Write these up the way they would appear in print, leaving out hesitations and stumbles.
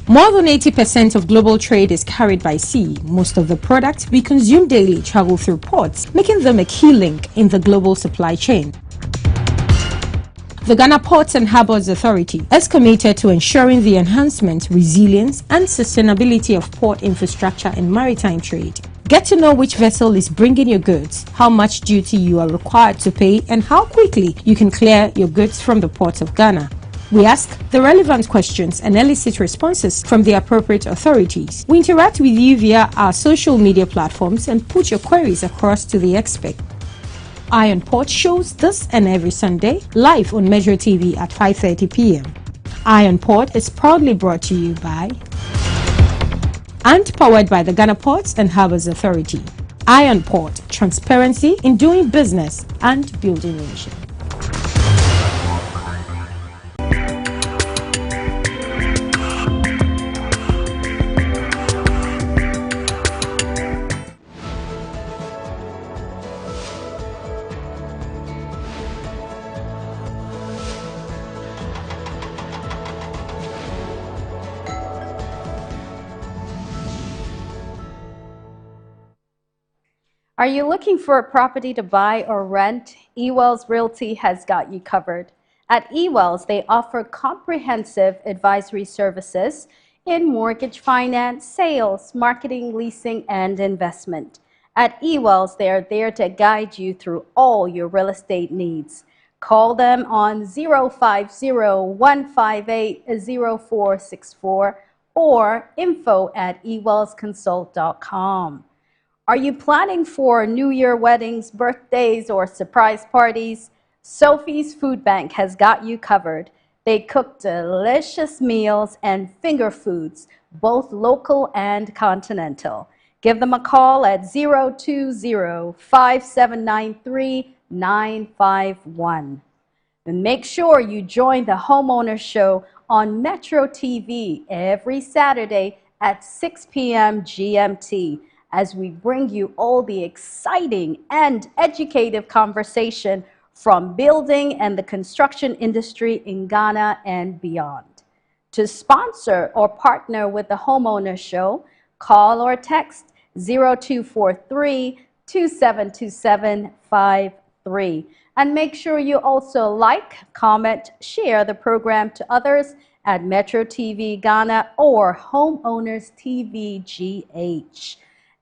More than 80% of global trade is carried by sea. Most of the products we consume daily travel through ports, making them a key link in the global supply chain. The Ghana Ports and Harbours Authority is committed to ensuring the enhancement, resilience and sustainability of port infrastructure and maritime trade. Get to know which vessel is bringing your goods, how much duty you are required to pay and how quickly you can clear your goods from the ports of Ghana. We ask the relevant questions and elicit responses from the appropriate authorities. We interact with you via our social media platforms and put your queries across to the expert. Iron Port shows this and every Sunday live on Metro TV at 5:30 p.m. Iron Port is proudly brought to you by and powered by the Ghana Ports and Harbours Authority. Iron Port, transparency in doing business and building nation. Are you looking for a property to buy or rent? Ewell's Realty has got you covered. At Ewell's, they offer comprehensive advisory services in mortgage finance, sales, marketing, leasing, and investment. At Ewell's, they are there to guide you through all your real estate needs. Call them on 050-158-0464 or info@ewellsconsult.com. Are you planning for New Year weddings, birthdays, or surprise parties? Sophie's Food Bank has got you covered. They cook delicious meals and finger foods, both local and continental. Give them a call at 020-5793-951. And make sure you join the Homeowner Show on Metro TV every Saturday at 6 p.m. GMT. as we bring you all the exciting and educative conversation from building and the construction industry in Ghana and beyond. To sponsor or partner with the Homeowner Show, call or text 0243-272753. And make sure you also like, comment, share the program to others at Metro TV Ghana or Homeowners TV GH.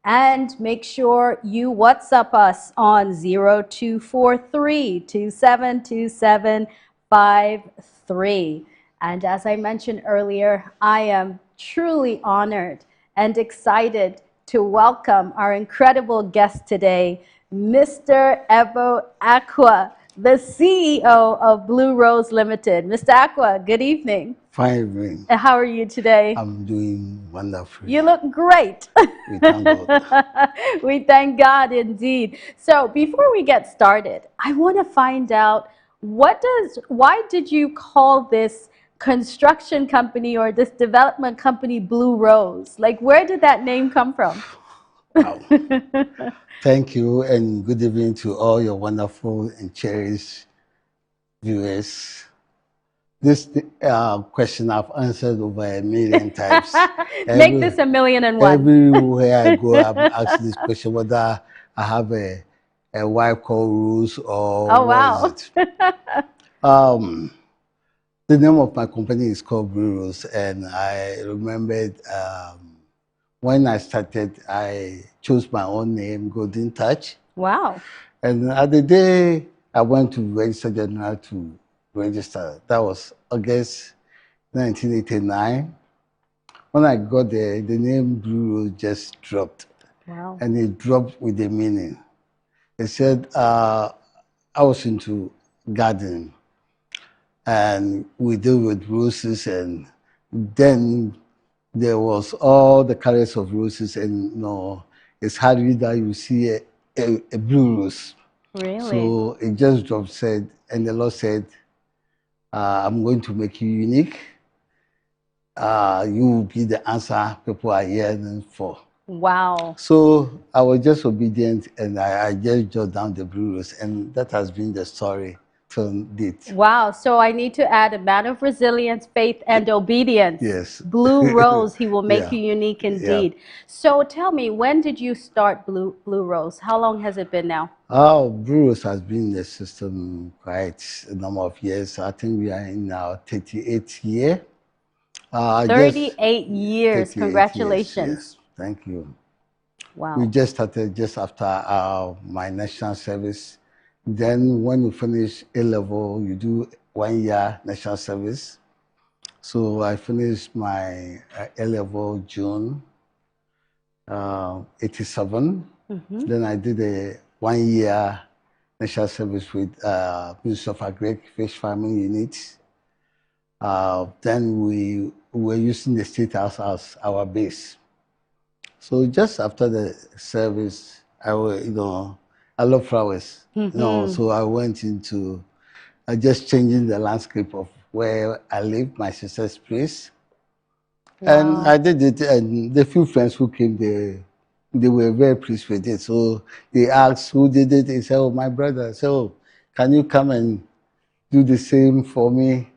And make sure you WhatsApp us on 0243-272753. And as I mentioned earlier, I am truly honored and excited to welcome our incredible guest today, Mr. Ebo Acquah, the CEO of Blue Rose Limited. Mr. Acquah, good evening. Fine evening. How are you today? I'm doing wonderful. You look great. We thank God. We thank God indeed. So before we get started, I want to find out why did you call this construction company or this development company Blue Rose? Like, where did that name come from? Wow. Thank you, and good evening to all your wonderful and cherished viewers. This question I've answered over 1,000,000 times. Make this 1,000,001. Everywhere I go, I'm asked this question whether I have a wife called Rose or what is it? The name of my company is called Blue Rose, and I remembered when I started, I chose my own name, Golden Touch. Wow. And at the day I went to register general to register, that was August 1989. When I got there, the name Blue Rose just dropped. Wow. And it dropped with the meaning. It said I was into gardening, and we deal with roses, and then there was all the colors of roses, and it's hardly that you see a blue rose. Really? So it just dropped, said, and the Lord said, I'm going to make you unique. You will be the answer people are yearning for. Wow. So I was just obedient, and I just jotted down the Blue Rose, and that has been the story turned it. Wow. So I need to add a man of resilience, faith, and obedience. Yes. Blue Rose, he will make Yeah. you unique Yeah. indeed. So tell me, when did you start Blue Rose? How long has it been now? Oh, Bruce has been in the system quite a number of years. I think we are in our 38th year. 38 years. 38 Congratulations. years, yes. Thank you. Wow. We just started just after my national service. Then when you finish A-level, you do 1 year national service. So I finished my A-level June 87. Then I did a 1 year national service with Ministry of Agric Fish Farming Unit. Then we were using the State House as our base. So just after the service, I love flowers, so I went into just changing the landscape of where I live, my sister's place. Wow. And I did it, and the few friends who came there, they were very pleased with it. So they asked who did it. They said, oh, my brother. So can you come and do the same for me?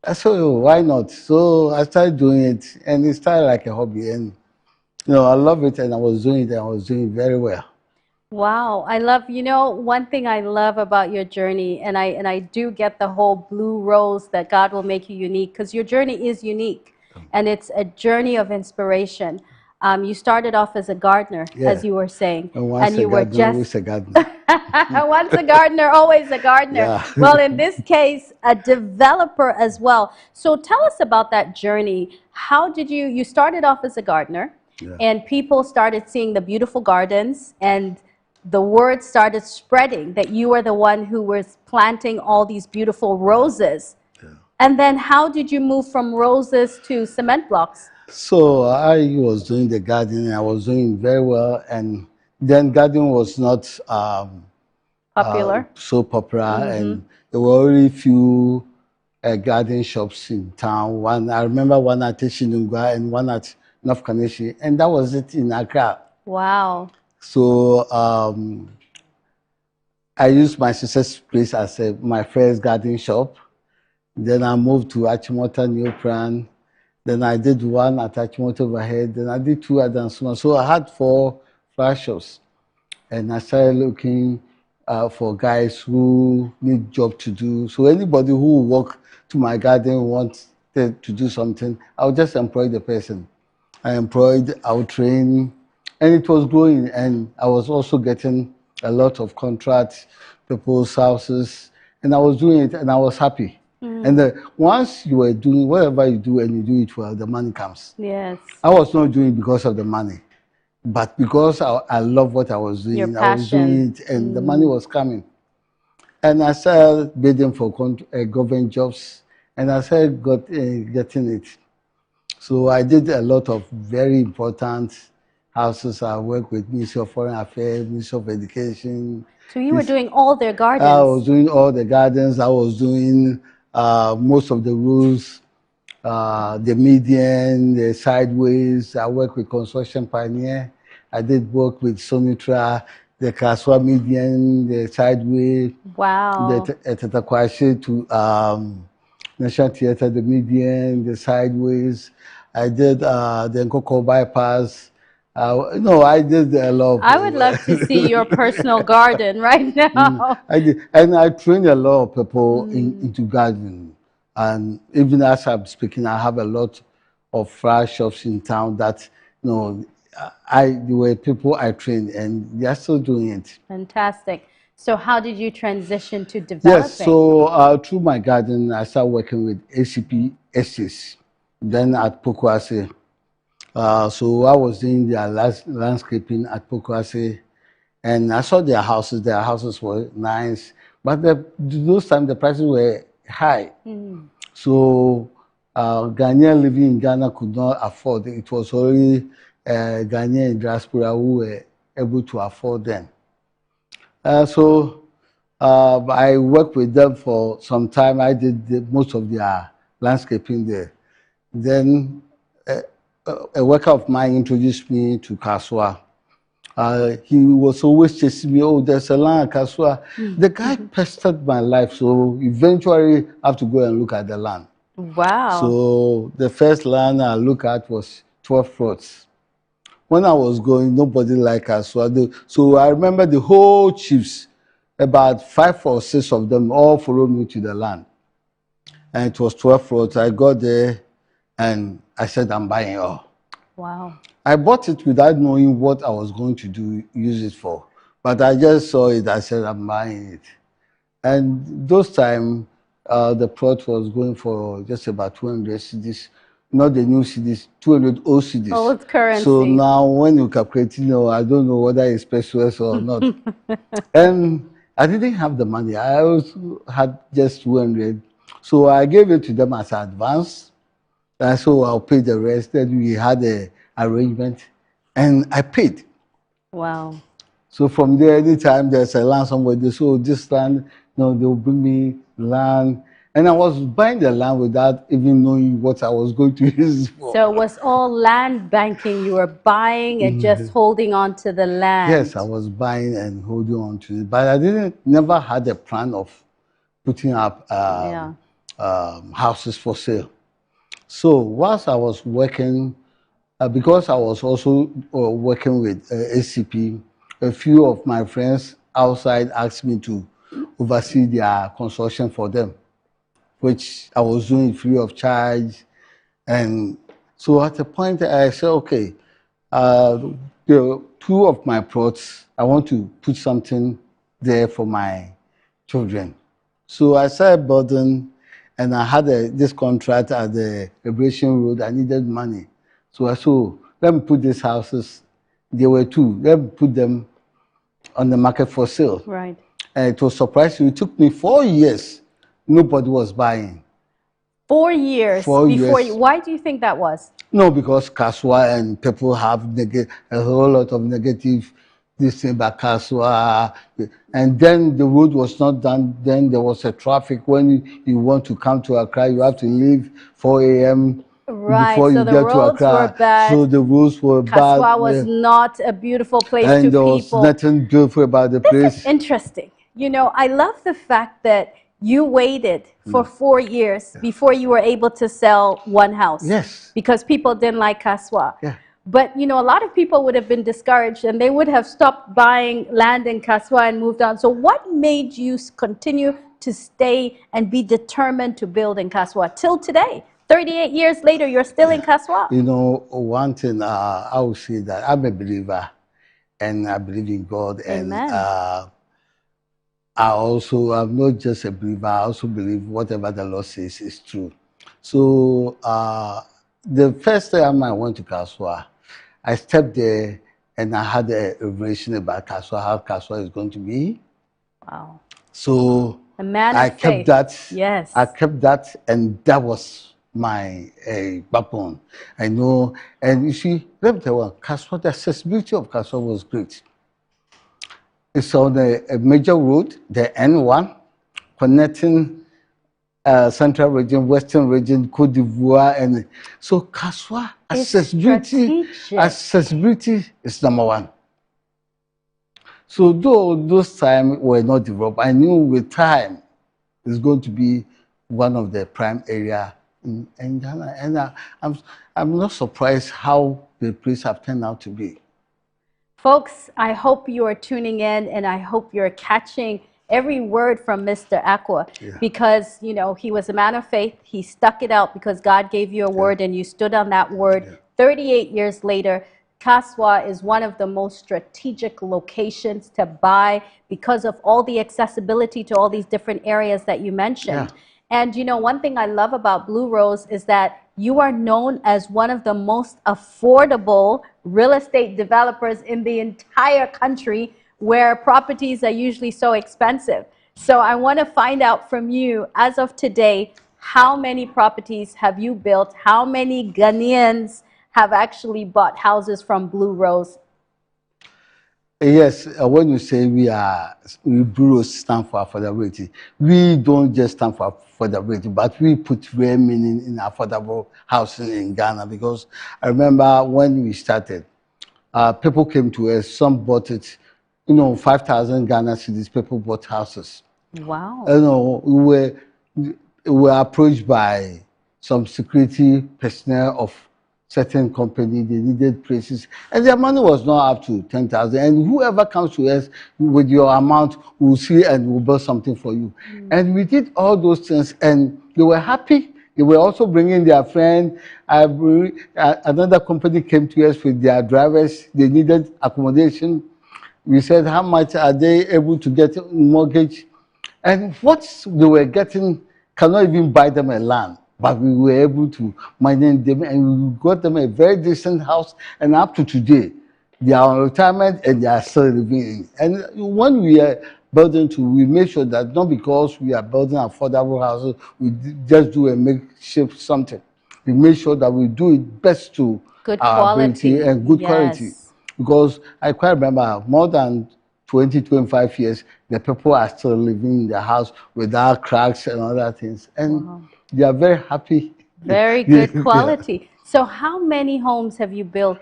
I said, oh, why not? So I started doing it, and it started like a hobby. And I love it, and I was doing it, and I was doing it very well. Wow, I love, one thing I love about your journey, and I do get the whole Blue Rose that God will make you unique, because your journey is unique, and it's a journey of inspiration. You started off as a gardener, as you were saying, and you were just always a gardener. Once a gardener, always a gardener. Yeah. Well, in this case, a developer as well. So tell us about that journey. How did you started off as a gardener, and people started seeing the beautiful gardens, and the word started spreading that you were the one who was planting all these beautiful roses. And then how did you move from roses to cement blocks? So I was doing the gardening. I was doing very well, and then gardening was not popular. So popular, and there were only few garden shops in town. I remember one at Shinungwa and one at North Kaneshi, and that was it in Accra. Wow. So I used my sister's place as my first garden shop. Then I moved to Achimota New Plan. Then I did one at Achimota Overhead. Then I did 2 at Dansuma. So I had 4 flower shops. And I started looking for guys who need job to do. So anybody who walk to my garden wants to do something, I'll just employ the person. I would train, and it was growing. And I was also getting a lot of contracts, people's houses, and I was doing it, and I was happy. And once you were doing whatever you do and you do it well, the money comes. Yes. I was not doing it because of the money, but because I love what I was doing. Your passion. I was doing it, and the money was coming. And I started bidding for government jobs, and I started getting it. So I did a lot of very important houses. I worked with Ministry of Foreign Affairs, Ministry of Education. So you were doing all their gardens? I was doing all the gardens. I was doing most of the roofs, the median, the sideways. I worked with Construction Pioneer. I did work with Sonitra, the Kaswa median, the sideway. Wow. The Tetakwashi to National Theatre, the median, the sideways. I did the Nkoko bypass. I did a lot. I would love to see your personal garden right now. I did, and I trained a lot of people into gardening. And even as I'm speaking, I have a lot of flower shops in town that, there were people I trained, and they are still doing it. Fantastic. So how did you transition to developing? Yes, so through my garden, I started working with ACP Estates, then at Pokwase. So I was doing their landscaping at Pokwase, and I saw their houses. Their houses were nice, but those times the prices were high. So Ghanaians living in Ghana could not afford it. It was only Ghanaians in diaspora who were able to afford them. So I worked with them for some time. I did most of their landscaping there. Then a worker of mine introduced me to Kaswa. He was always chasing me. Oh, there's a land at Kasua. The guy pestered my life, so eventually I have to go and look at the land. Wow. So the first land I looked at was 12 plots. When I was going, nobody liked Kasua. So I remember the whole chiefs, about 5 or 6 of them, all followed me to the land. And it was 12 plots. I got there and I said, I'm buying all. Wow. I bought it without knowing what I was going to use it for. But I just saw it, I said, I'm buying it. And those time, the plot was going for just about 200 cedis, not the new cedis, 200 old cedis. Old currency. So now when you calculate, I don't know whether it's pesos or not. And I didn't have the money. I also had just 200. So I gave it to them as advance. And so I'll pay the rest. Then we had a arrangement, and I paid. Wow. So from there, anytime there's a land somewhere, so this land, they'll bring me land. And I was buying the land without even knowing what I was going to use it for. So it was all land banking. You were buying and just holding on to the land. Yes, I was buying and holding on to it. But I never had a plan of putting up houses for sale. So whilst I was working, because I was also working with ACP, a few of my friends outside asked me to oversee their construction for them, which I was doing free of charge. And so at a point I said, okay, the 2 of my plots, I want to put something there for my children. So I started building, and I had this contract at the Liberation Road. I needed money. So I said, let me put these houses. There were 2. Let me put them on the market for sale. Right. And it was surprising. It took me 4 years. Nobody was buying. 4 years 4 before years. you. Why do you think that was? No, because Kasua and people have a whole lot of negative this thing about Kasua. And then the road was not done. Then there was a traffic. When you want to come to Accra, you have to leave 4 a.m. Right, before so you the get to roads Accra. were bad. So the roads were bad. Kasua was not a beautiful place to and there people. was nothing beautiful about the place. This is interesting. I love the fact that you waited for 4 years before you were able to sell one house. Yes. Because people didn't like Kasua. Yeah. But, a lot of people would have been discouraged and they would have stopped buying land in Kasua and moved on. So what made you continue to stay and be determined to build in Kasua till today? 38 years later, you're still in Kasua. One thing I will say that I'm a believer and I believe in God. Amen. And I'm not just a believer, I also believe whatever the Lord says is true. So the first time I went to Kasua, I stepped there and I had a revelation about Kasua, how Kasua is going to be. Wow. So I kept that. Yes. I kept that, and that was my backbone. I know, and you see, let me tell you, Kasua, the accessibility of Kasua was great. It's on a major road, the N1, connecting Central Region, Western Region, Côte d'Ivoire, and so Kasua accessibility is number 1. So though those times were not developed, I knew with time it's going to be one of the prime area in Ghana, and I'm not surprised how the place have turned out to be. Folks, I hope you are tuning in, and I hope you're catching every word from Mr. Acquah, because, he was a man of faith. He stuck it out because God gave you a word and you stood on that word. 38 years later, Kasua is one of the most strategic locations to buy because of all the accessibility to all these different areas that you mentioned. And, one thing I love about Blue Rose is that you are known as one of the most affordable real estate developers in the entire country, where properties are usually so expensive. So I want to find out from you, as of today, how many properties have you built? How many Ghanaians have actually bought houses from Blue Rose? Yes, when you say Blue Rose stand for affordability, we don't just stand for affordability, but we put real meaning in affordable housing in Ghana, because I remember when we started, people came to us, some bought it, 5,000 Ghana cedis, people bought houses. Wow. We were approached by some security personnel of certain company. They needed places, and their money was not up to 10,000. And whoever comes to us with your amount, will see and will build something for you. And we did all those things, and they were happy. They were also bringing their friend. Another company came to us with their drivers. They needed accommodation. We said, how much are they able to get mortgage? And what they were getting cannot even buy them a land. But we were able to manage them, and we got them a very decent house. And up to today, they are on retirement and they are still living in. And when we are building we make sure that not because we are building affordable houses, we just do a makeshift something. We make sure that we do it best to good our quality ability and good quality. Because I quite remember more than 20, 25 years, the people are still living in the house without cracks and other things. And they are very happy. Very good quality. So how many homes have you built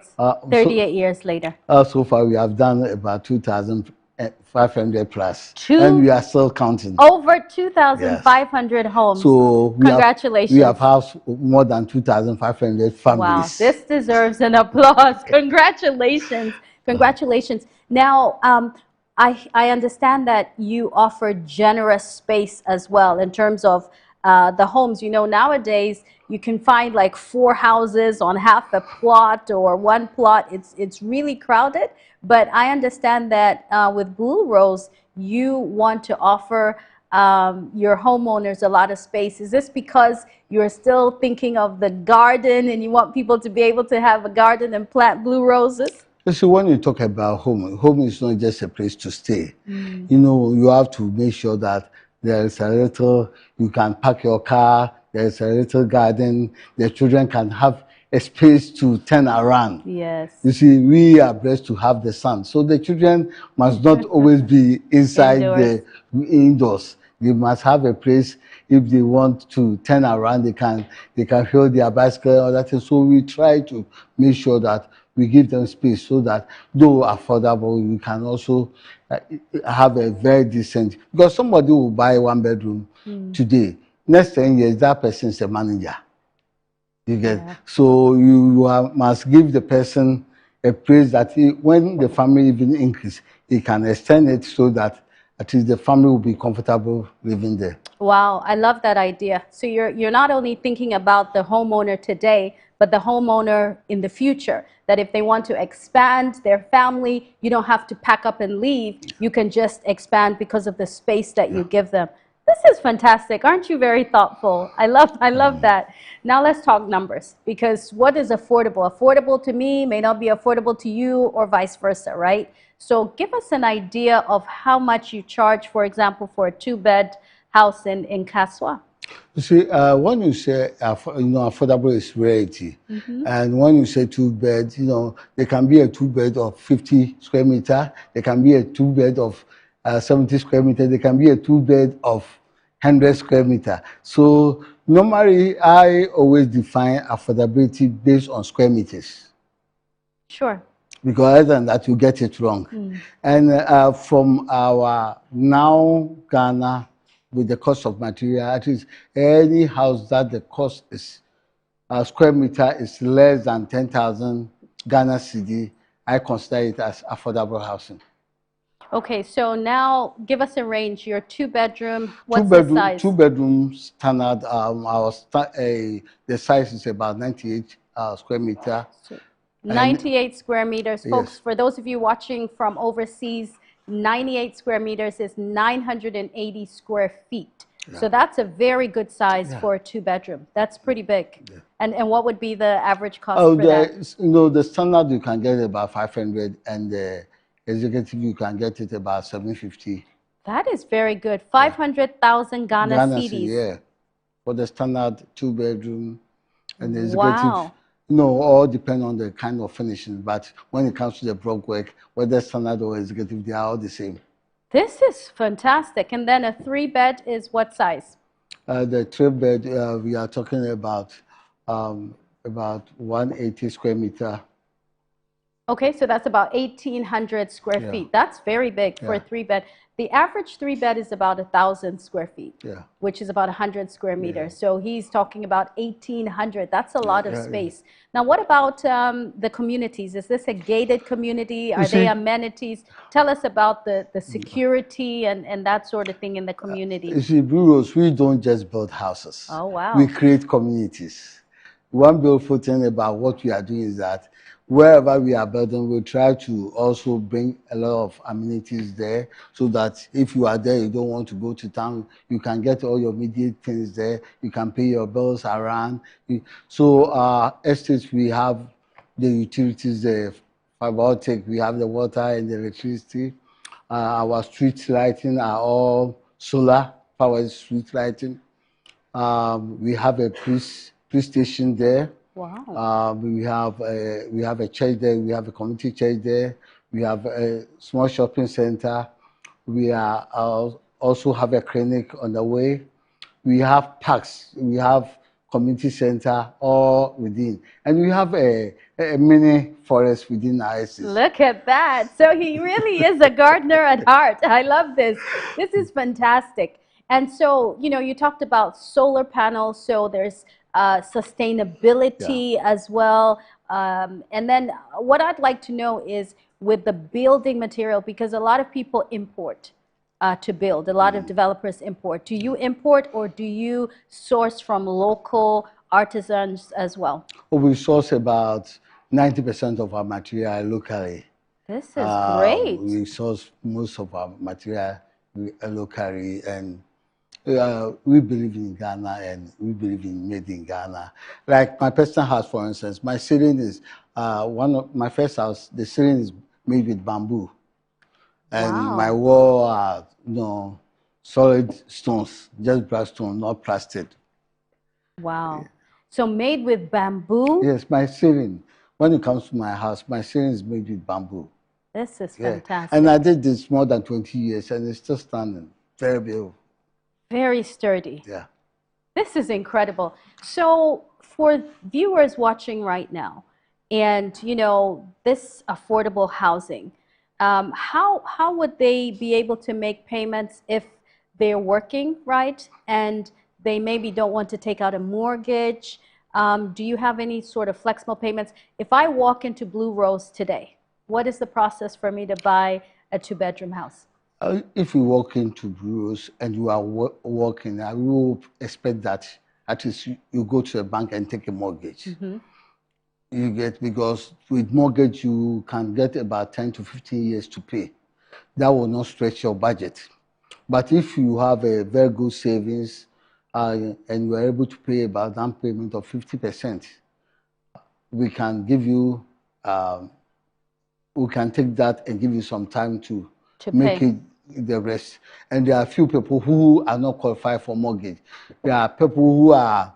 38 years later? So far, we have done about 2,500 plus. And we are still counting. Over 2,500 homes. So congratulations. We have housed more than 2,500 families. Wow, this deserves an applause. Congratulations. Congratulations. Now, I understand that you offer generous space as well in terms of the homes. Nowadays you can find like 4 houses on half a plot or 1 plot. It's really crowded. But I understand that with Blue Rose, you want to offer your homeowners a lot of space. Is this because you're still thinking of the garden and you want people to be able to have a garden and plant blue roses? So when you talk about home is not just a place to stay. You have to make sure that there is a little, you can park your car, there is a little garden, the children can have a space to turn around. Yes. You see, we are blessed to have the sun. So the children must not always be inside the indoors. They must have a place. If they want to turn around, they can hold their bicycle or that. So we try to make sure that we give them space so that though affordable, you can also have a very decent, because somebody will buy 1 bedroom today. Next 10 years, that person is a manager. You get so you must give the person a place that when the family even increase, he can extend it so that at least the family will be comfortable living there. Wow, I love that idea. So you're not only thinking about the homeowner today, but the homeowner in the future. That if they want to expand their family, you don't have to pack up and leave. You can just expand because of the space that you give them. This is fantastic. Aren't you very thoughtful? I love that. Now let's talk numbers, because what is affordable? Affordable to me may not be affordable to you, or vice versa, right? So give us an idea of how much you charge, for example, for a 2-bed house in Kaswa. You see, when you say affordable is rarity, and when you say 2-bed, there can be a 2-bed of 50 square meter, there can be a 2-bed of 70 square meter, there can be a 2-bed of 100 square meter. So normally, I always define affordability based on square meters. Sure. Because other than that, you get it wrong. And from our now Ghana, with the cost of material, at least any house that the cost is square meter is less than 10,000 Ghana cedi, I consider it as affordable housing. Okay, so now give us a range. Your 2-bedroom, what's the size? 2-bedroom standard, the size is about 98 square meter. So 98 square meters. Folks, for those of you watching from overseas, 98 square meters is 980 square feet. So that's a very good size for a 2-bedroom. That's pretty big. And what would be the average cost for that? The standard you can get about 500, and the executive you can get it about 750. That is very good. 500,000 Ghana cedis. Yeah, for the standard 2-bedroom, and the executive. All depend on the kind of finishing. But when it comes to the block work, whether standard or executive, they are all the same. This is fantastic. And then a 3-bed is what size? The 3-bed, we are talking about 180 square meter. Okay, so that's about 1,800 square Yeah. feet. That's very big for a Yeah. 3-bed. The average 3-bed is about 1,000 square feet, Yeah. which is about 100 square meters. So he's talking about 1,800. That's a lot of space. Now, what about the communities? Is this a gated community? Are they amenities? Tell us about the security and that sort of thing in the community. You see, Bureaus, we don't just build houses. Oh, wow. We create communities. One beautiful thing about what we are doing is that wherever we are building, we try to also bring a lot of amenities there so that if you are there, you don't want to go to town, you can get all your immediate things there, you can pay your bills around. So estates, we have the utilities there, fiber optic, we have the water and the electricity. Our street lighting are all solar powered street lighting. We have a police station there. Wow. We have a church there. We have a community church there. We have a small shopping center. We are also have a clinic on the way. We have parks. We have community center all within, and we have a mini forest within our estate. Look at that. So he really is a gardener at heart. I love this. This is fantastic. And so, you know, you talked about solar panels, so there's sustainability as well. And then what I'd like to know is with the building material, because a lot of people import to build, a lot of developers import. Do you import or do you source from local artisans as well? Well, we source about 90% of our material locally. This is great. We source most of our material locally, and we believe in Ghana and we believe in made in Ghana. Like my personal house, for instance, my ceiling is one of my first house. The ceiling is made with bamboo, and my wall are solid stones, just black stone, not plastered. Wow. So made with bamboo? Yes, my ceiling. When it comes to my house, my ceiling is made with bamboo. This is fantastic. And I did this more than 20 years, and it's still standing. Very beautiful. Very sturdy. Yeah. This is incredible. So for viewers watching right now, and you know, this affordable housing, how would they be able to make payments if they're working, right? And they maybe don't want to take out a mortgage. Do you have any sort of flexible payments? If I walk into Blue Rose today, what is the process for me to buy a 2-bedroom house? If you walk into Blue Rose and you are working, I will expect that at least you go to a bank and take a mortgage. You get, because with mortgage you can get about 10 to 15 years to pay. That will not stretch your budget. But if you have a very good savings, and you are able to pay about down payment of 50%, we can give you, we can take that and give you some time to make it the rest. And there are a few people who are not qualified for mortgage. There are people who are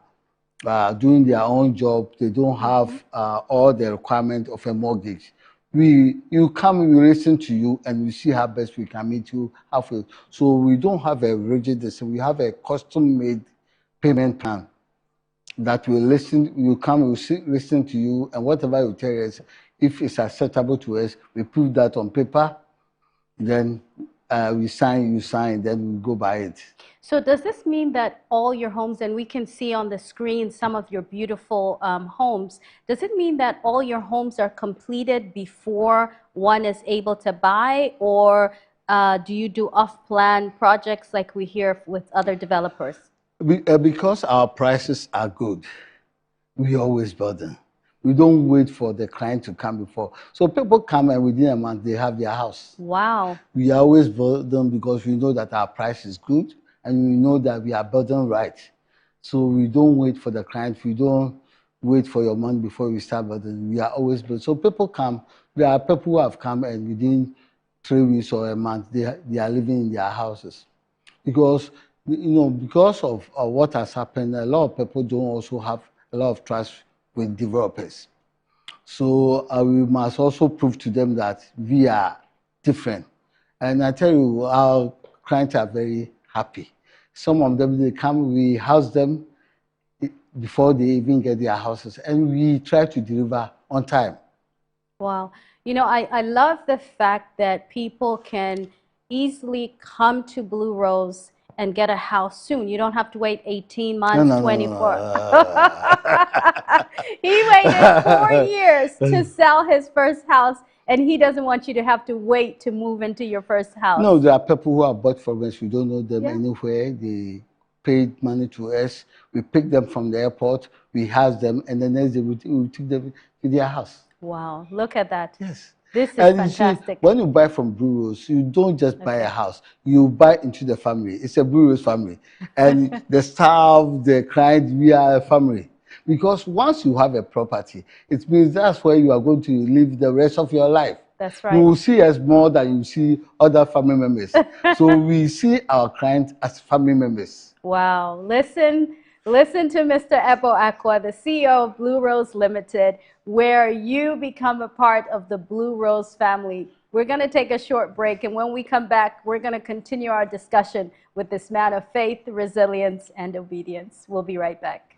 doing their own job. They don't have all the requirements of a mortgage. You come, we listen to you, and we see how best we can meet you halfway. So we don't have a rigid decision. We have a custom-made payment plan that will listen. You come, we listen to you, and whatever you tell us, if it's acceptable to us, we put that on paper. Then we sign, you sign, then we go by it. So does this mean that all your homes, and we can see on the screen some of your beautiful homes, does it mean that all your homes are completed before one is able to buy, or do you do off-plan projects like we hear with other developers? Because our prices are good, we always build them. We don't wait for the client to come before. So people come and within a month, they have their house. Wow. We always build them because we know that our price is good and we know that we are building right. So we don't wait for the client. We don't wait for your money before we start building. We are always building. So people come. There are people who have come and within 3 weeks or a month, they are living in their houses. Because, because of what has happened, a lot of people don't also have a lot of trust with developers. So we must also prove to them that we are different. And I tell you, our clients are very happy. Some of them, they come, we house them before they even get their houses, and we try to deliver on time. Wow. You know, I love the fact that people can easily come to Blue Rose and get a house soon. You don't have to wait 18 No, months, no, no, 24. no. He waited 4 years to sell his first house, and he doesn't want you to have to wait to move into your first house. No, there are people who have bought from us. We don't know them Yeah. anywhere. They paid money to us. We picked them from the airport. We housed them, and the next day we took them to their house. Wow, look at that. Yes. This is And fantastic. you see, when you buy from Blue Rose, you don't just buy a house. You buy into the family. It's a Blue Rose family. And the staff, the client, we are a family. Because once you have a property, it means that's where you are going to live the rest of your life. That's right. You will see us more than you see other family members. So we see our clients as family members. Wow. Listen to Mr. Ebo Acquah, the CEO of Blue Rose Limited, where you become a part of the Blue Rose family. We're going to take a short break, and when we come back, we're going to continue our discussion with this man of faith, resilience, and obedience. We'll be right back.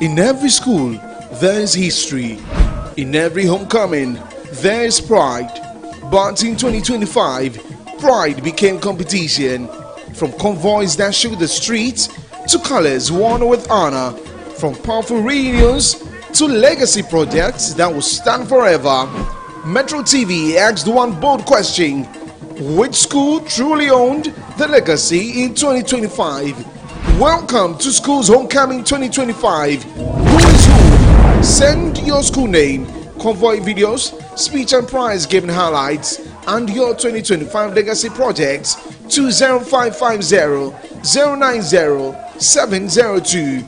In every school, there is history. In every homecoming, there is pride. But in 2025, pride became competition. From convoys that shook the streets to colors worn with honor. From powerful reunions to legacy projects that will stand forever. Metro TV asked one bold question: which school truly owned the legacy in 2025? Welcome to School's Homecoming 2025. Who is who? Send your school name, convoy videos, speech and prize giving highlights, and your 2025 legacy projects to 0550-090-702.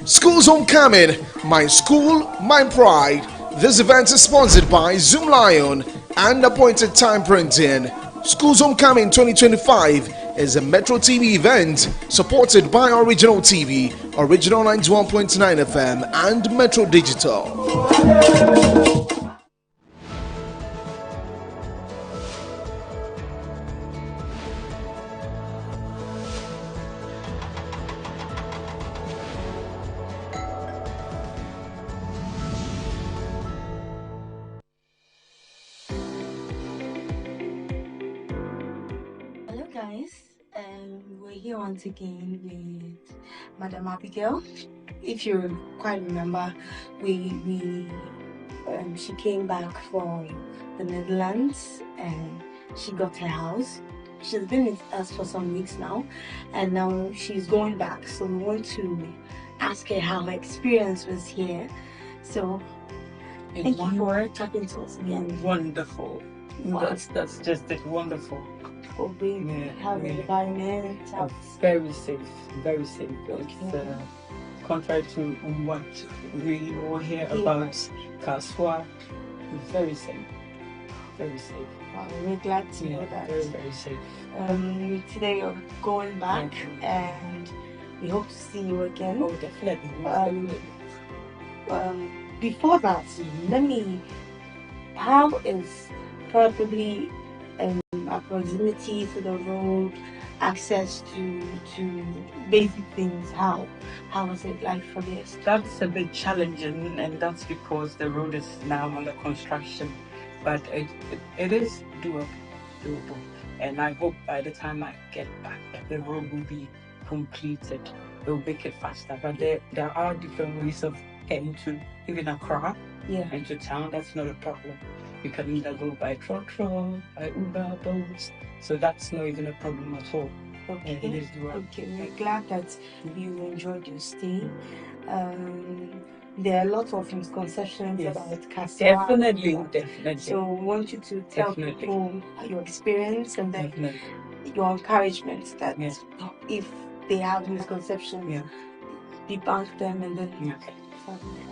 School's Homecoming, my school, my pride. This event is sponsored by Zoom Lion and Appointed Time Printing. School's Homecoming 2025 is a Metro TV event supported by Original TV, Original 91.9 FM, and Metro Digital. Hello guys, we're here once again with Madam Abigail. If you quite remember, she came back from the Netherlands and she got her house. She's been with us for some weeks now, and now she's going back. So we want to ask her how her experience was here. So thank you for talking to us again. Wonderful. Wow. That's just it. Wonderful. Have an environment. Very safe. Very safe. It's contrary to what we all hear about Kaswa. Very safe. Very safe. Wow, we're glad to know that. Very, very safe. Today you're going back, and we hope to see you again. Oh, definitely. Before that, how is probably our proximity to the road, access to basic things, how was it like for this? That's a bit challenging, and that's because the road is now under construction. But it is doable, and I hope by the time I get back, the road will be completed. It will make it faster. But there are different ways of getting to even Accra, into town. That's not a problem. You can either go by trotro, by Uber, boats. So that's not even a problem at all. Okay. It is doable. Okay, we're glad that you enjoyed your stay. There are a lot of misconceptions about Kaswa. Definitely. So we want you to tell people your experience and then your encouragement that if they have misconceptions, debunk them and then.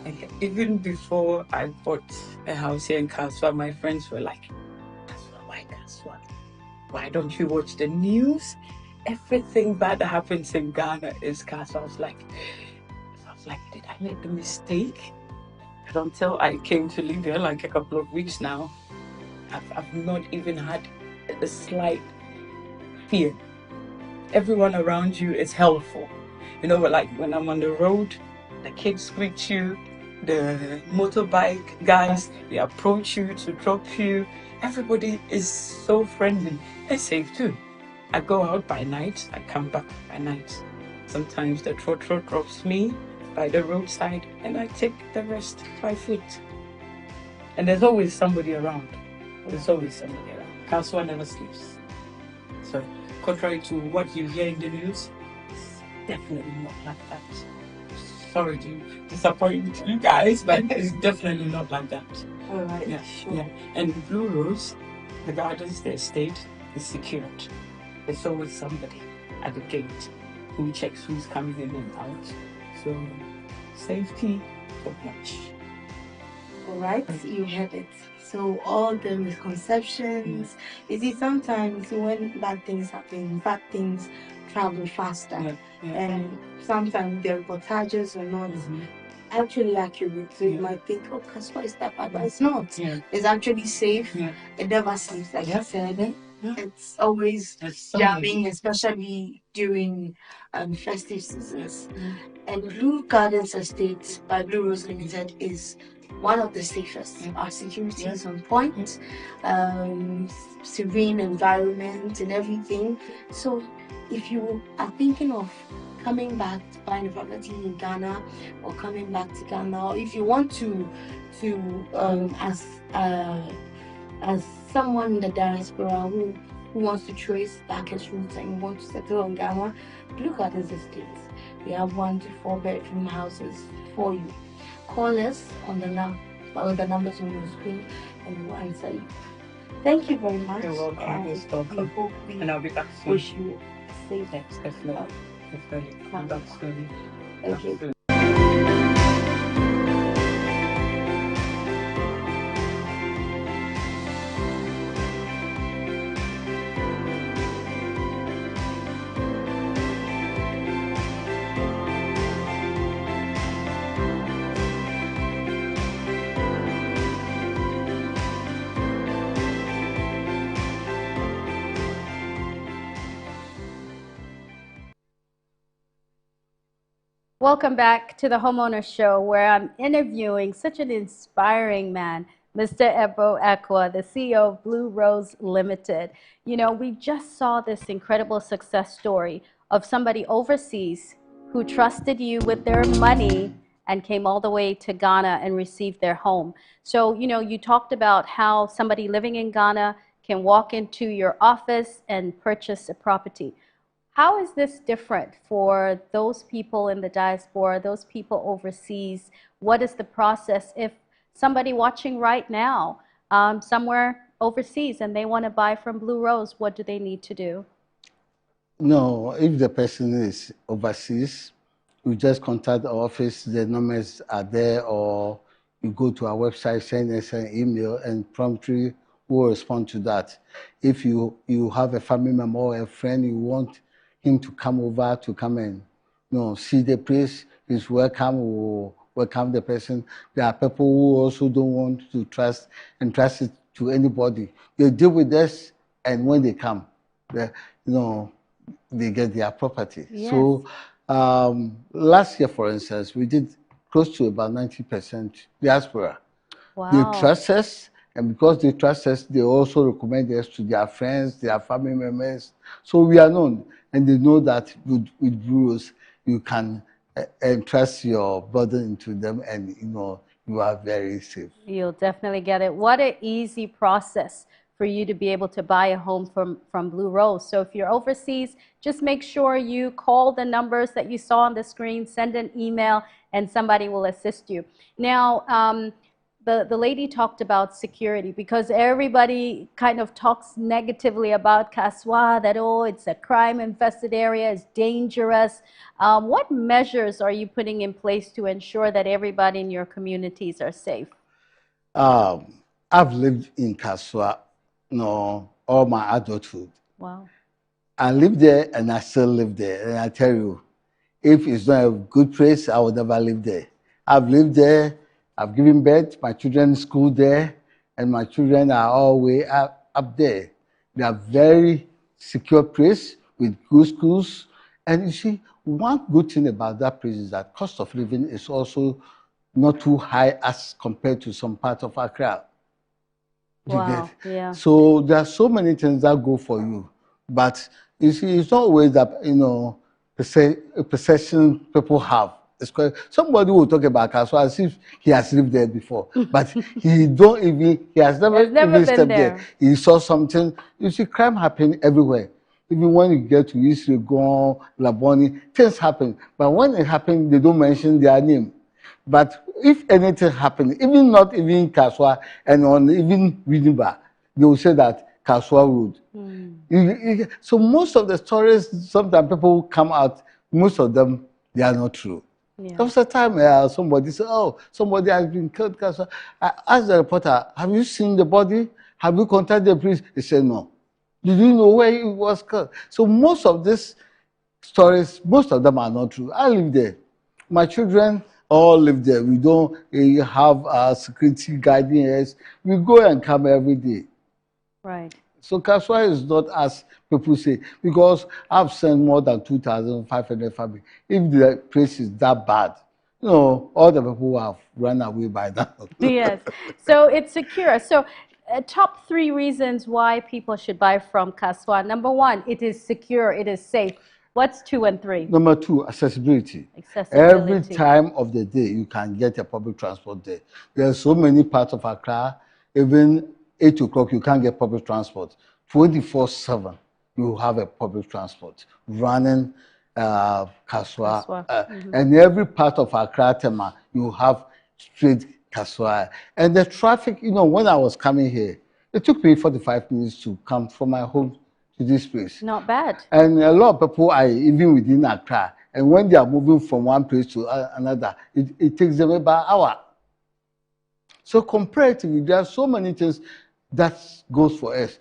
Okay. Even before I bought a house here in Kaswa, my friends were like, "Kaswa, why Kaswa?" why don't you watch the news? Everything bad that happens in Ghana is cast. I was like, did I make the mistake? But until I came to live here, like a couple of weeks now, I've not even had a slight fear. Everyone around you is helpful. You know, like when I'm on the road, the kids greet you, the motorbike guys, they approach you to drop you. Everybody is so friendly and safe too. I go out by night, I come back by night. Sometimes the trotro drops me by the roadside and I take the rest by foot. And there's always somebody around. There's always somebody around. Kaswa never sleeps. So, contrary to what you hear in the news, it's definitely not like that. Sorry to disappoint you guys, but it's definitely not like that. All right, Yeah, sure. yeah. And Blue Rose, the gardens, the estate is secured. There's always somebody at the gate who checks who's coming in and out. So, safety for much. All right, you heard it. So all the misconceptions, you see, sometimes when bad things happen, bad things travel faster, and sometimes the reportages are not actually accurate. So you might think, oh, Kaswa is that bad, but it's not. It's actually safe. It never sleeps, like you said. It's always jamming, especially during festive seasons. And Blue Gardens Estate by Blue Rose Limited is one of the safest. Our security is on point, serene environment and everything. So if you are thinking of coming back to buying a property in Ghana or coming back to Ghana, or if you want to as someone in the diaspora who wants to trace back his roots and you want to settle in Ghana, look at this estate. We have 1 to 4 bedroom houses for you. Call us on the numbers on your screen and we'll answer you. Thank you very much. You're welcome. We hope we And I'll be back soon. wish you safe. Yes, definitely. Come back soon. Okay. Welcome back to the Homeowner Show, where I'm interviewing such an inspiring man, Mr. Ebo Acquah, the CEO of Blue Rose Limited. You know, we just saw this incredible success story of somebody overseas who trusted you with their money and came all the way to Ghana and received their home. So, you know, you talked about how somebody living in Ghana can walk into your office and purchase a property. How is this different for those people in the diaspora, those people overseas? What is the process if somebody watching right now somewhere overseas and they want to buy from Blue Rose, what do they need to do? No, if the person is overseas, you just contact our office, the numbers are there, or you go to our website, send us an email, and promptly we'll respond to that. If you have a family member or a friend, you want him to come over to come and see the place, is welcome. We'll welcome the person. There are people who also don't want to trust it to anybody. They deal with us, and when they come, they get their property. Yes. So last year, for instance, we did close to about 90% diaspora. Wow. They trust us, and because they trust us, they also recommend us to their friends, their family members. So we are known, and they know that with Blue Rose, you can entrust your burden into them, and you are very safe. You'll definitely get it. What an easy process for you to be able to buy a home from Blue Rose. So if you're overseas, just make sure you call the numbers that you saw on the screen, send an email, and somebody will assist you. Now, the lady talked about security, because everybody kind of talks negatively about Kaswa, that, oh, it's a crime-infested area, it's dangerous. What measures are you putting in place to ensure that everybody in your communities are safe? I've lived in Kaswa, all my adulthood. Wow. I lived there and I still live there. And I tell you, if it's not a good place, I would never live there. I've lived there, I've given birth, my children school there, and my children are all way up there. They are very secure place with good schools. And you see, one good thing about that place is that cost of living is also not too high as compared to some parts of Accra. Wow, yeah. So there are so many things that go for you. But you see, it's not always that, perception people have. It's quite, somebody will talk about Kaswa as if he has lived there before, but he has never even stepped there. He saw something. You see, crime happen everywhere. Even when you get to East Legon, Laboni, things happen. But when it happens, they don't mention their name. But if anything happens, even not even Kaswa and on even Winneba, they will say that Kaswa Road. So most of the stories, sometimes people come out, most of them, they are not true. Yeah. There was a time somebody said, oh, somebody has been killed. I asked the reporter, have you seen the body? Have you contacted the police? He said, no. Did you know where he was killed? So most of these stories, most of them are not true. I live there. My children all live there. We don't have security guarding us. We go and come every day. Right. So Kaswa is not as people say, because I've sent more than 2,500 families. If the place is that bad, all the people have run away by now. Yes. So it's secure. So top 3 reasons why people should buy from Kaswa. Number 1, it is secure, it is safe. What's 2 and 3? Number 2, accessibility. Every time of the day, you can get a public transport there. There are so many parts of Accra, even 8 o'clock, you can't get public transport. 24/7, you have a public transport running Kaswa. And every part of Accra, Tema, you have straight Kaswa. And the traffic, when I was coming here, it took me 45 minutes to come from my home to this place. Not bad. And a lot of people are even within Accra. And when they are moving from one place to another, it takes them about an hour. So comparatively, there are so many things that goes for us.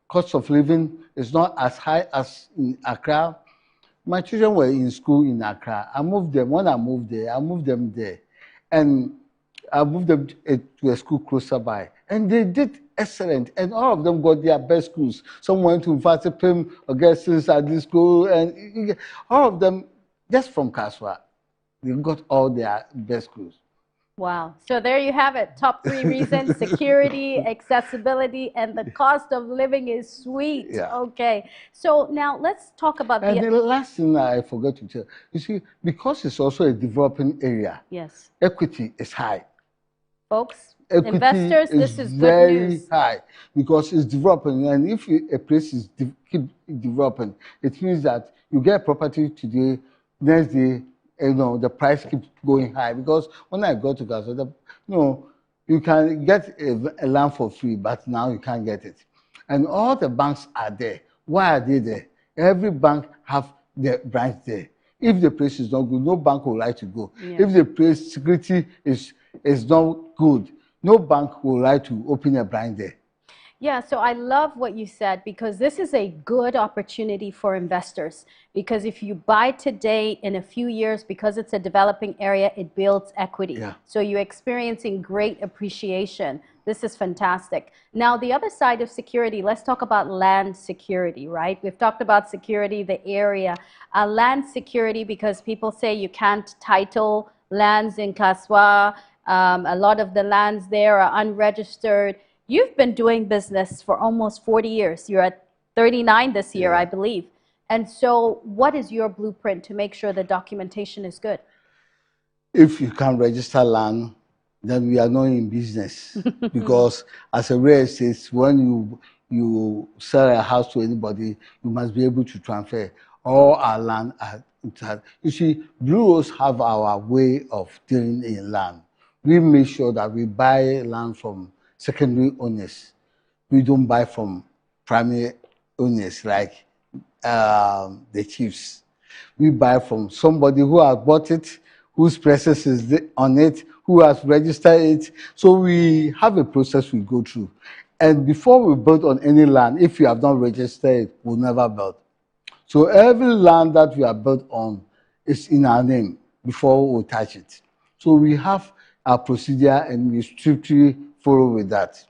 Cost of living is not as high as in Accra. My children were in school in Accra. I moved them. When I moved there, I moved them there. And I moved them to a school closer by. And they did excellent. And all of them got their best schools. Some went to Vasipim, Augustus at this school. And all of them, just from Kaswa, they got all their best schools. Wow. So there you have it. Top 3 reasons: security, accessibility, and the cost of living is sweet. Yeah. Okay. So now let's talk about the last thing I forgot to tell. You see, because it's also a developing area. Yes. Equity is high. Folks, equity investors, this is very good news. High because it's developing, and if a place is keep developing, it means that you get property today, next day, the price keeps going high. Because when I go to Gaza, you can get a land for free, but now you can't get it. And all the banks are there. Why are they there? Every bank have their branch there. If the place is not good, no bank will like to go. Yeah. If the place security is not good, no bank will like to open a branch there. Yeah, so I love what you said, because this is a good opportunity for investors. Because if you buy today, in a few years, because it's a developing area, it builds equity. Yeah. So you're experiencing great appreciation. This is fantastic. Now, the other side of security, let's talk about land security, right? We've talked about security, the area. Land security, because people say you can't title lands in Kaswa. A lot of the lands there are unregistered. You've been doing business for almost 40 years. You're at 39 this year, yeah. I believe. And so what is your blueprint to make sure the documentation is good? If you can register land, then we are not in business. Because as a real estate, when you sell a house to anybody, you must be able to transfer. All our land you see, bureaus have our way of dealing in land. We make sure that we buy land from secondary owners. We don't buy from primary owners like the chiefs. We buy from somebody who has bought it, whose presence is on it, who has registered it. So we have a process we go through. And before we build on any land, if you have not registered it, we'll never build. So every land that we are built on is in our name before we touch it. So we have our procedure and we strictly follow with that.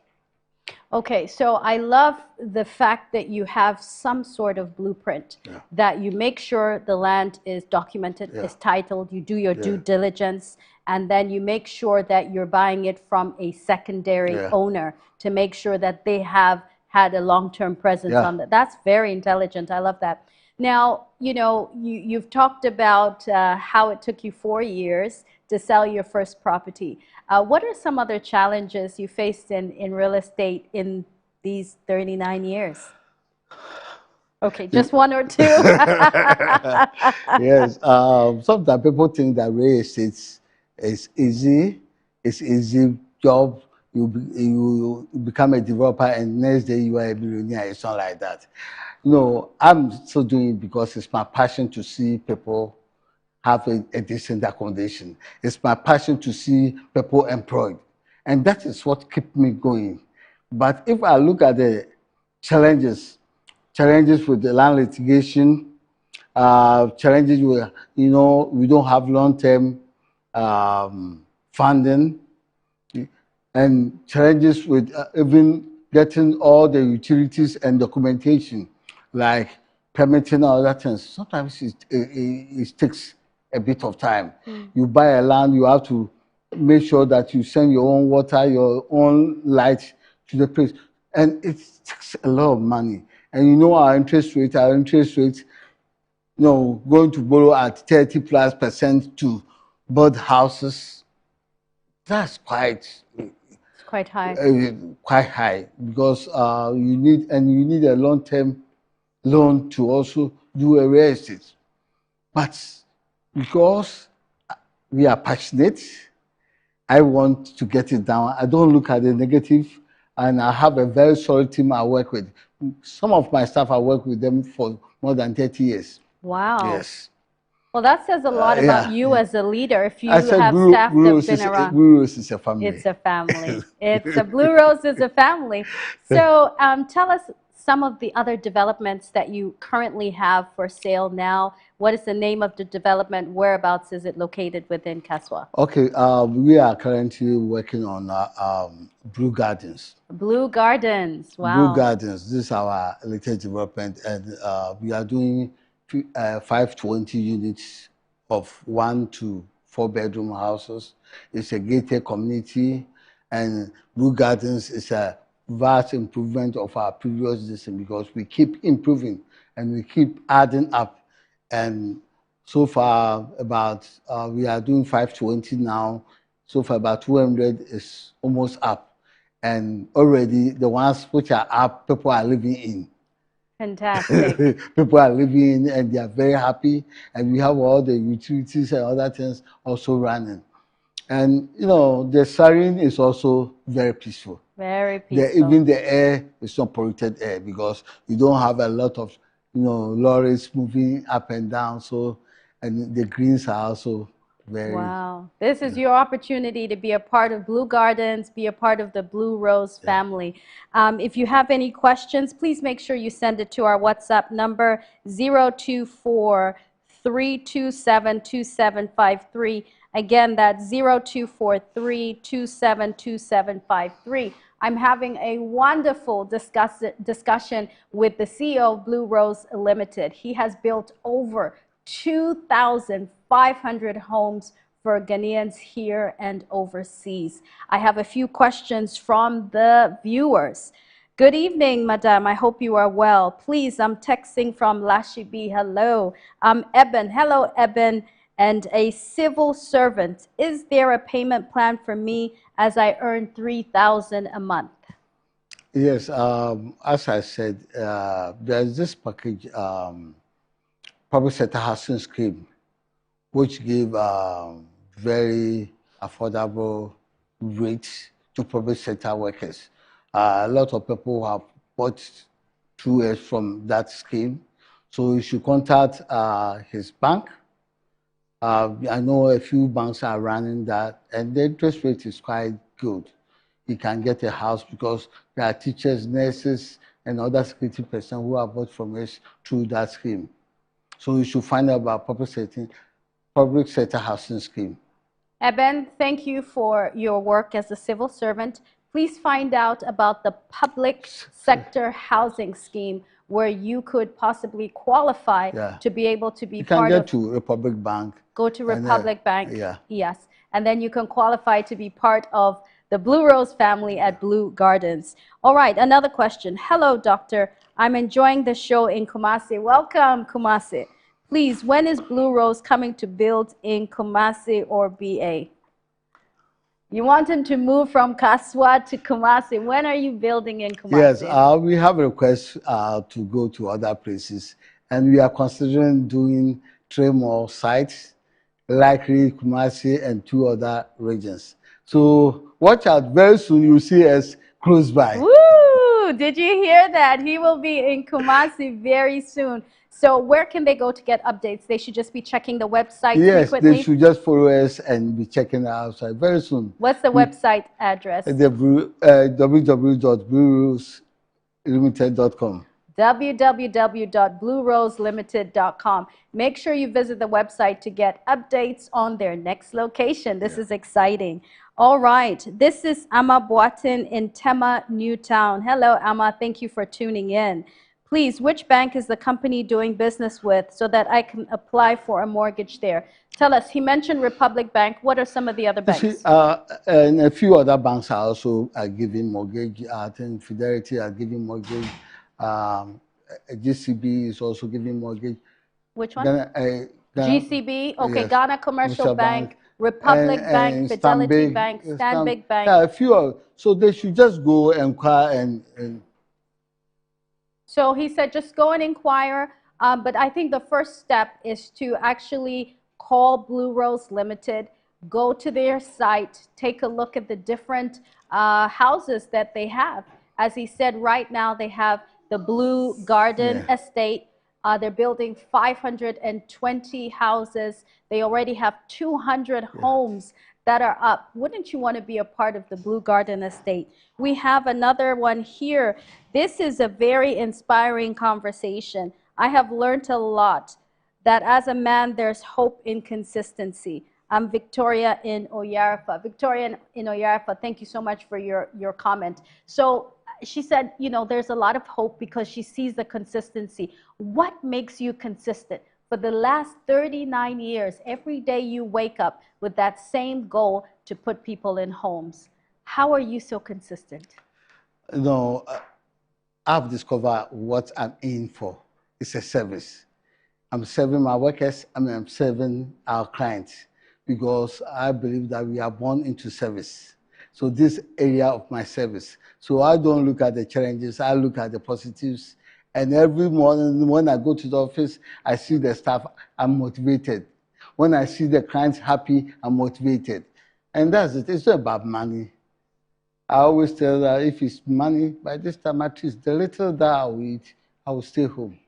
Okay, so I love the fact that you have some sort of blueprint, that you make sure the land is documented, is titled, you do your due diligence, and then you make sure that you're buying it from a secondary owner to make sure that they have had a long-term presence on that. That's very intelligent. I love that. Now, you know, you've talked about how it took you 4 years to sell your first property. What are some other challenges you faced in real estate in these 39 years? Okay, just one or two. Yes, sometimes people think that real estate is easy. It's easy job. You become a developer and next day you are a billionaire. It's not like that. No, I'm still doing it because it's my passion to see people have a decent accommodation. It's my passion to see people employed. And that is what keeps me going. But if I look at the challenges with the land litigation, challenges with, you know, we don't have long-term funding, and challenges with even getting all the utilities and documentation, like permitting and other things. Sometimes it takes a bit of time. You buy a land, you have to make sure that you send your own water, your own light to the place. And it takes a lot of money. And you know our interest rate, you know, going to borrow at 30+% to build houses, that's quite high. Quite high, because you need a long-term loan to also do a real estate. But because we are passionate, I want to get it down. I don't look at the negative, and I have a very solid team I work with. Some of my staff, I work with them for more than 30 years. Wow. Yes. Well, that says a lot about you as a leader. If you have staff that have been around. Blue Rose is a family. It's a family. Blue Rose is a family. So tell us some of the other developments that you currently have for sale now. What is the name of the development? Whereabouts is it located within Kaswa? Okay, we are currently working on Blue Gardens. Blue Gardens, wow. Blue Gardens, this is our latest development, and we are doing 520 units of 1 to 4 bedroom houses. It's a gated community, and Blue Gardens is a vast improvement of our previous system because we keep improving and we keep adding up. And so far, about we are doing 520 now. So far, about 200 is almost up, and already the ones which are up, people are living in. Fantastic. People are living in, and they are very happy. And we have all the utilities and other things also running. And you know, the siren is also very peaceful. Very peaceful. Even the air is not polluted air because you don't have a lot of, you know, lorries moving up and down. So, and the greens are also very. Wow. This is your opportunity to be a part of Blue Gardens, be a part of the Blue Rose family. If you have any questions, please make sure you send it to our WhatsApp number 024-327-2753. Again, that's 024-327-2753. I'm having a wonderful discussion with the CEO of Blue Rose Limited. He has built over 2,500 homes for Ghanaians here and overseas. I have a few questions from the viewers. Good evening, Madam. I hope you are well. Please, I'm texting from Lashibi. Hello. Eben. Hello, Eben. And a civil servant. Is there a payment plan for me as I earn $3,000 a month? Yes. As I said, there's this package, public sector housing scheme, which give very affordable rates to public sector workers. A lot of people have bought through us from that scheme. So you should contact his bank. I know a few banks are running that, and the interest rate is quite good. he can get a house because there are teachers, nurses, and other security personnel who are bought from us through that scheme. So you should find out about public sector housing scheme. Eben, thank you for your work as a civil servant. Please find out about the public sector housing scheme where you could possibly qualify to be able to be part of. You can get to Republic Bank. Go to Republic Bank, yes. And then you can qualify to be part of the Blue Rose family at Blue Gardens. All right, another question. Hello, doctor. I'm enjoying the show in Kumasi. Welcome, Kumasi. Please, when is Blue Rose coming to build in Kumasi or BA? You want him to move from Kaswa to Kumasi. When are you building in Kumasi? Yes, we have a request to go to other places, and we are considering doing 3 more sites, likely Kumasi and 2 other regions. So watch out, very soon you'll see us close by. Woo! Did you hear that? He will be in Kumasi very soon. So where can they go to get updates? They should just be checking the website frequently? Yes, they should just follow us and be checking our website very soon. What's the website address? www.blueroselimited.com. www.blueroselimited.com. Make sure you visit the website to get updates on their next location. This is exciting. All right. This is Amma Boatin in Tema, Newtown. Hello, Amma. Thank you for tuning in. Please, which bank is the company doing business with so that I can apply for a mortgage there? Tell us. He mentioned Republic Bank. What are some of the other banks? And a few other banks are also giving mortgage. I think Fidelity are giving mortgage. GCB is also giving mortgage. Which one? GCB, okay, yes. Ghana Commercial Bank, Republic Bank, Fidelity Bank, Stanbic Bank. Yeah, a few. So they should just go and inquire and So he said just go and inquire, but I think the first step is to actually call Blue Rose Limited, go to their site, take a look at the different houses that they have. As he said, right now they have the Blue Garden Estate. They're building 520 houses. They already have 200 homes that are up. Wouldn't you want to be a part of the Blue Garden Estate? We have another one here. This is a very inspiring conversation. I have learned a lot that as a man, there's hope in consistency. I'm Victoria in Oyarifa. Victoria in Oyarifa, thank you so much for your comment. So she said, you know, there's a lot of hope because she sees the consistency. What makes you consistent? For the last 39 years, every day you wake up with that same goal to put people in homes. How are you so consistent? No, I've discovered what I'm in for. It's a service. I'm serving my workers, and I'm serving our clients because I believe that we are born into service. So this area of my service. So I don't look at the challenges, I look at the positives. And every morning when I go to the office, I see the staff, I'm motivated. When I see the clients happy, I'm motivated. And that's it. It's not about money. I always tell that if it's money, by this time at least the little that I will eat, I will stay home.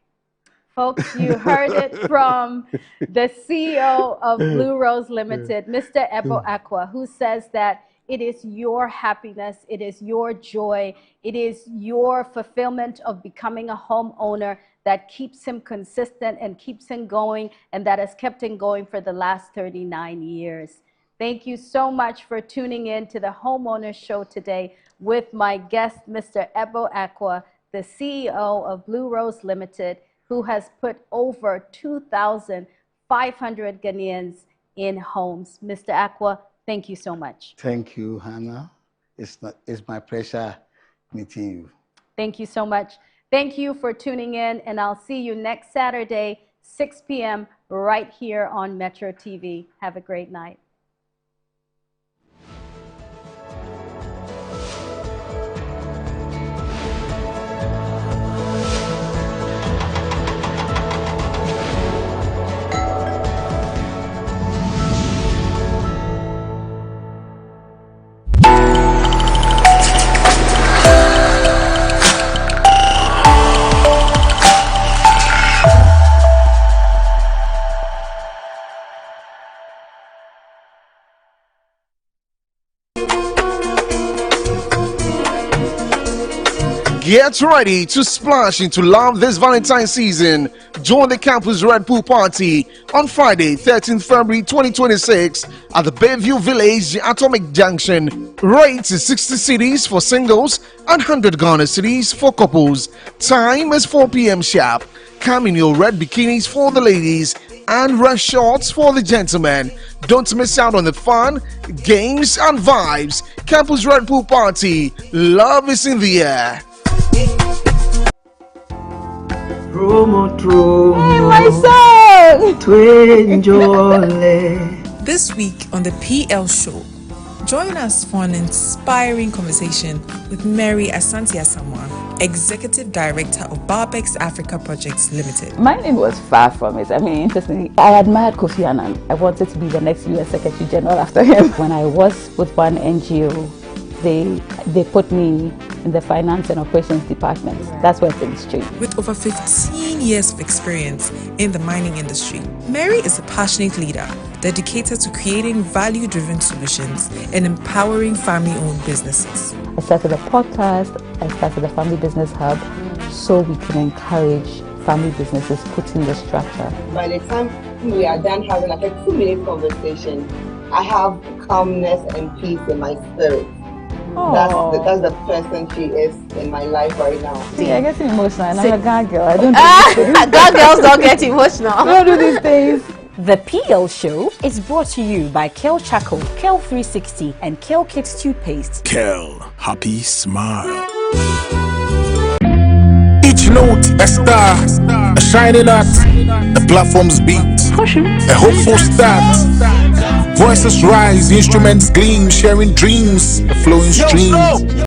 Folks, you heard it from the CEO of Blue Rose Limited, Mr. Ebo Acquah, who says that it is your happiness, it is your joy, it is your fulfillment of becoming a homeowner that keeps him consistent and keeps him going, and that has kept him going for the last 39 years. Thank you so much for tuning in to the Homeowner Show today with my guest, Mr. Ebo Acquah, the CEO of Blue Rose Limited, who has put over 2,500 Ghanaians in homes. Mr. Acquah, thank you so much. Thank you, Hannah. It's my pleasure meeting you. Thank you so much. Thank you for tuning in, and I'll see you next Saturday, 6 p.m. right here on Metro TV. Have a great night. Get ready to splash into love this Valentine's season. Join the Campus Red Pool Party on Friday, 13th February 2026 at the Bayview Village, Atomic Junction. Rates is 60 cities for singles and 100 Ghana cities for couples. Time is 4 p.m. sharp. Come in your red bikinis for the ladies and red shorts for the gentlemen. Don't miss out on the fun, games and vibes. Campus Red Pool Party. Love is in the air. Hey, my son! This week on the PL Show, join us for an inspiring conversation with Mary Asante Asamoah, Executive Director of Barbex Africa Projects Limited. My name was far from it. I mean, interestingly, I admired Kofi Annan. I wanted to be the next US Secretary General after him. When I was with one NGO, they put me in the finance and operations department. That's where things changed. With over 15 years of experience in the mining industry, Mary is a passionate leader dedicated to creating value-driven solutions and empowering family-owned businesses. I started a podcast, I started a family business hub, so we can encourage family businesses putting the structure. By the time we are done having like a 2-minute conversation, I have calmness and peace in my spirit. That's the person she is in my life right now. See, I get emotional and I'm a Ghana girl. I don't do these things. Ghana girls don't get emotional. I don't do these things. The PL Show is brought to you by Kel Charcoal, Kel 360 and Kel Kids Toothpaste. Kel, happy smile. Each note a star, a shining art, the platform's beat, a hopeful start. Voices rise, instruments gleam, sharing dreams, a flowing stream.